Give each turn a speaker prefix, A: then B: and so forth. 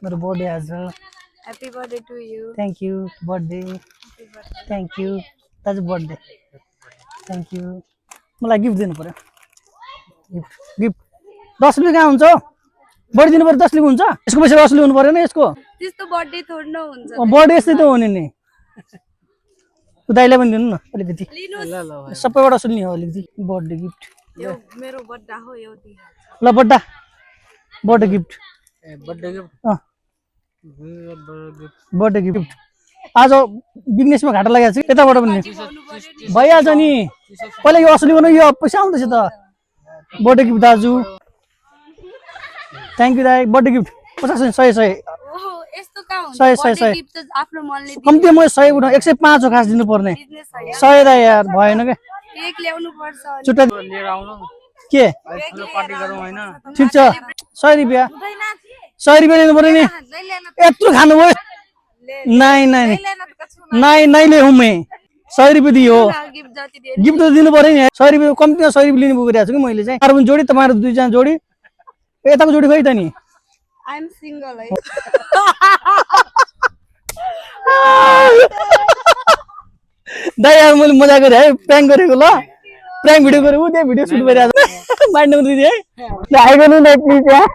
A: मेरो बर्थडे आज
B: Happy birthday to you.
A: Thank you birthday thank you दाजु birthday thank you मलाई gift दिनु पर्यो गिफ्ट गिफ्ट 10 रुपियाँ कहाँ हुन्छ बढी दिनु पर्यो 10 रुपियाँ हुन्छ यसको पैसा असली हुनु पर्यो नि यसको
B: त्यस्तो बर्थडे थोड न हुन्छ
A: बर्थडे यस्तै त हो नि दाइलाई पनि दिनु न अलिकति
B: लिनुस्
A: सबैबाट सुन्ने हो अलिकति बर्थडे गिफ्ट
B: यो मेरो बर्थडे हो यो दी
A: ल birthday gift
C: birthday gift
A: birthday gift आज बिजनेसमा घाटा लागेको छ यताबाट पनि भइहाल्छ नि पहिला यो असली बनाउ यो पैसा आउँदैछ त बर्थडे गिफ्ट दाजु थ्याङ्क यू दाइ बर्थडे गिफ्ट 50 100 100
B: ओहो यस्तो का हुन्छ
A: 100 100
B: बर्थडे गिफ्ट त आफ्नो मनले
A: कम्ती म 100 उठा 105 हो खास दिनु पर्ने
B: बिजनेस छ
A: 100 दाइ यार भएन के
B: एक ल्याउनु पर्छ
A: छुट्टा
C: लिएर आउनु
A: के
C: ठुलो पार्टी गरौँ हैन
A: ठिक छ 100 रुपैयाँ 100 रुपैयाँ लिनु पर्यो नि यत्रो खानु भयो नहीं नहीं नहीं नहीं ले हूँ मैं 100 रुपैयाँ दियो
B: गिफ्ट जति दे
A: गिफ्ट त दिनु पर्यो नि 100 रुपैयाँ कम्तीमा 100 रुपैयाँ लिनु पुगिरहेको छु कि मैले चाहिँ अरू पनि जोडी तपाईँहरू दुईजना जोडी यताको जोडी खोइ त नि
B: आई एम सिंगल है
A: दाइ यार मैले मजा गरेँ है प्र्याङ्क गरेको ल प्र्याङ्क भिडियो गरेको त्यहाँ भिडियो सुट गरिरहेको छ माइन्ड नम्बर दिदी है आइगयो नि प्लिज यार